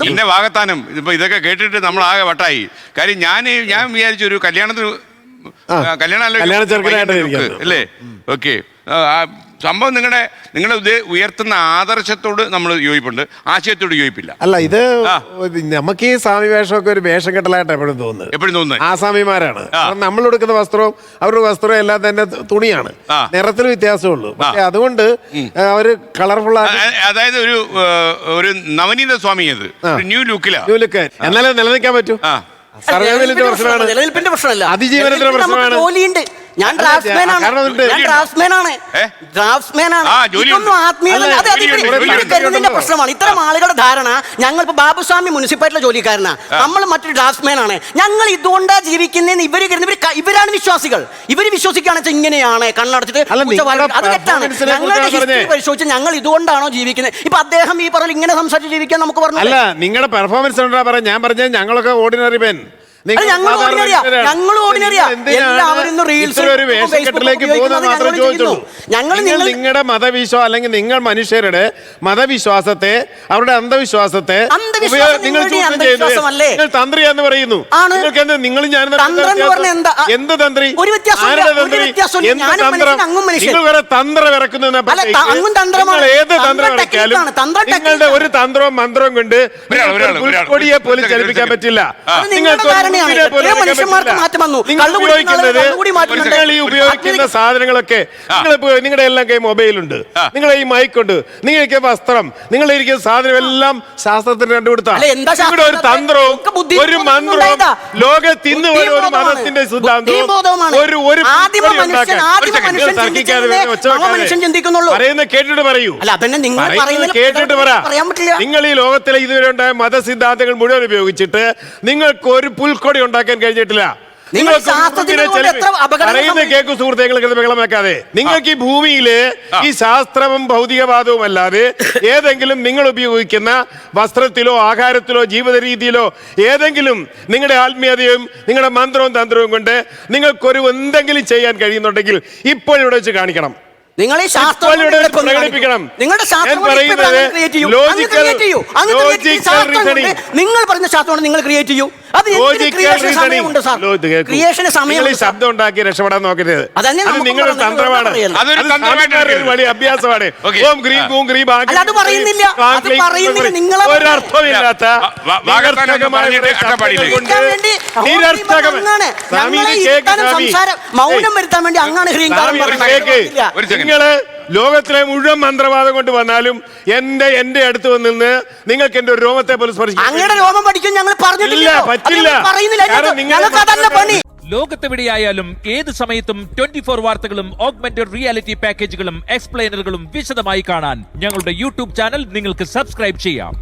എന്റെ ഭാഗത്താനും ഇപ്പൊ ഇതൊക്കെ കേട്ടിട്ട് നമ്മൾ ആകെ വട്ടായി. കാര്യം ഞാൻ വിചാരിച്ചു ഒരു കല്യാണത്തിന് അല്ലേ? ഓക്കെ, സംഭവം നിങ്ങളുടെ ഉയർത്തുന്ന ആദർശത്തോട് നമ്മൾ യോജിപ്പുണ്ട്, ആശയത്തോട് യോജിപ്പില്ല. അല്ല, ഇത് നമുക്ക് ഈ സ്വാമി വേഷമൊക്കെ ഒരു വേഷം കെട്ടലായിട്ട് എപ്പോഴും തോന്നുന്നത് ആസാമിമാരാണ്. നമ്മൾ എടുക്കുന്ന വസ്ത്രവും അവരുടെ വസ്ത്രവും എല്ലാം തന്നെ തുണിയാണ്, നിറത്തിൽ വ്യത്യാസമുള്ളൂ. പക്ഷെ അതുകൊണ്ട് അവര് കളർഫുൾ. അതായത് ഒരു നവനീത സ്വാമി, ന്യൂ ലുക്കിലാ. എന്നാലേ നിലനിൽക്കാൻ പറ്റൂ. നിലനിൽപ്പിന്റെ പ്രശ്നമല്ല, അതിജീവനത്തിന്റെ പ്രശ്നമാണ്. ജോലിയുണ്ട്. ഞാൻ ഡ്രാഫ്റ്റ്മാനാണ്. ആത്മീയതന്റെ പ്രശ്നമാണ്. ഇത്തരം ആളുകളുടെ ധാരണ ഞങ്ങൾ ഇപ്പൊ ബാബുസ്വാമി മുനിസിപ്പാലിറ്റിയിലെ ജോലിക്കാരനാ, നമ്മൾ മറ്റൊരു ഡ്രാഫ്റ്റ്മാനാണ്, ഞങ്ങൾ ഇതുകൊണ്ടാ ജീവിക്കുന്നതെന്ന് ഇവരാണ് വിശ്വാസികൾ. ഇവര് വിശ്വസിക്കുകയാണെന്ന് വെച്ചാൽ ഇങ്ങനെയാണ് കണ്ണടച്ചിട്ട് അത് തെറ്റാണ്. ഞങ്ങളുടെ ഹിസ്റ്ററി പരിശോധിച്ച് ഞങ്ങൾ ഇതുകൊണ്ടാണോ ജീവിക്കുന്നത്? ഇപ്പൊ അദ്ദേഹം ഈ പറഞ്ഞ ഇങ്ങനെ സംസാരിച്ച് ജീവിക്കാൻ നമുക്ക് പറഞ്ഞു. അല്ല, നിങ്ങളുടെ പെർഫോമൻസ് പറയാം. ഞാൻ പറഞ്ഞത് ഞങ്ങളൊക്കെ ഓർഡിനറി പെൻ, നിങ്ങളുടെ മതവിശ്വാസം അല്ലെങ്കിൽ നിങ്ങൾ മനുഷ്യരുടെ മതവിശ്വാസത്തെ, അവരുടെ അന്ധവിശ്വാസത്തെ നിങ്ങൾ തന്ത്രി എന്ന് പറയുന്നു. നിങ്ങൾ എന്ത് തന്ത്രി? ആരുടെ തന്ത്രി? എന്ത് തന്ത്രം? നിങ്ങൾ വേറെ തന്ത്രം ഇറക്കുന്ന ഏത് തന്ത്രം ഇറക്കിയാലും നിങ്ങളുടെ ഒരു തന്ത്രവും മന്ത്രവും കൊണ്ട് കൊടിയെ പോലും ചലിപ്പിക്കാൻ പറ്റില്ല. നിങ്ങൾക്ക് മനുഷ്യന്മാർക്ക് മാറ്റം വന്നു. നിങ്ങൾ ഈ ഉപയോഗിക്കുന്ന സാധനങ്ങളൊക്കെ നിങ്ങളുടെ എല്ലാം കൈ മൊബൈലുണ്ട്, നിങ്ങളുടെ ഈ മൈക്കുണ്ട്, നിങ്ങൾക്ക് വസ്ത്രം, നിങ്ങളുടെ ഇരിക്കുന്ന സാധനം എല്ലാം ശാസ്ത്രത്തിന് കണ്ടുപിടുത്താണ്. നിങ്ങളുടെ ഒരു തന്ത്രവും ഒരു മന്ത്രവും ലോകത്തിന്ന് ഒരു മതത്തിന്റെ സിദ്ധാന്തവും പറയുന്ന കേട്ടിട്ട് പറയൂ. കേട്ടിട്ട് പറ. നിങ്ങൾ ഈ ലോകത്തിലെ ഇതുവരെ ഉണ്ടായ മതസിദ്ധാന്തങ്ങൾ മുഴുവൻ ഉപയോഗിച്ചിട്ട് നിങ്ങൾക്ക് ഒരു പുൽക്കൊടി ഉണ്ടാക്കാൻ കഴിഞ്ഞിട്ടില്ല. പറയുന്ന കേക്കു സുഹൃത്തുക്കൾ ബഹളം വെക്കാതെ. നിങ്ങൾക്ക് ഈ ഭൂമിയില് ഈ ശാസ്ത്രവും ഭൗതികവാദവും അല്ലാതെ ഏതെങ്കിലും നിങ്ങൾ ഉപയോഗിക്കുന്ന വസ്ത്രത്തിലോ ആഹാരത്തിലോ ജീവിത രീതിയിലോ ഏതെങ്കിലും നിങ്ങളുടെ ആത്മീയതയും നിങ്ങളുടെ മന്ത്രവും തന്ത്രവും കൊണ്ട് നിങ്ങൾക്കൊരു എന്തെങ്കിലും ചെയ്യാൻ കഴിയുന്നുണ്ടെങ്കിൽ ഇപ്പോൾ ഇവിടെ വെച്ച് കാണിക്കണം. നിങ്ങൾ പറഞ്ഞ ശാസ്ത്രം നിങ്ങൾ ക്രിയേറ്റ് ചെയ്യൂ. ശബ്ദം ഉണ്ടാക്കി രക്ഷപ്പെടാൻ നോക്കരുത്. അത് നിങ്ങളുടെ തന്ത്രമാണ്, വലിയ അഭ്യാസമാണ്. ഒരർത്ഥമില്ലാത്ത മൗനം വരുത്താൻ വേണ്ടി അങ്ങനെ നിങ്ങള് ലോകത്തിലെ മുഴുവൻ മന്ത്രവാദം കൊണ്ട് വന്നാലും എന്റെ അടുത്ത് വന്നിരുന്ന് നിങ്ങൾക്ക് എന്റെ ഒരു രോമത്തെ പോലും സ്പർശിക്കും. അങ്ങനെ രോമം പഠിക്കും ഞങ്ങൾ പറഞ്ഞിട്ടില്ല, പറ്റില്ല. ലോകത്തെവിടെയായാലും ഏത് സമയത്തും 24 വാർത്തകളും ഓഗ്മെന്റഡ് റിയാലിറ്റി പാക്കേജുകളും എക്സ്പ്ലെയിനറുകളും വിശദമായി കാണാൻ ഞങ്ങളുടെ യൂട്യൂബ് ചാനൽ നിങ്ങൾക്ക് സബ്സ്ക്രൈബ് ചെയ്യാം.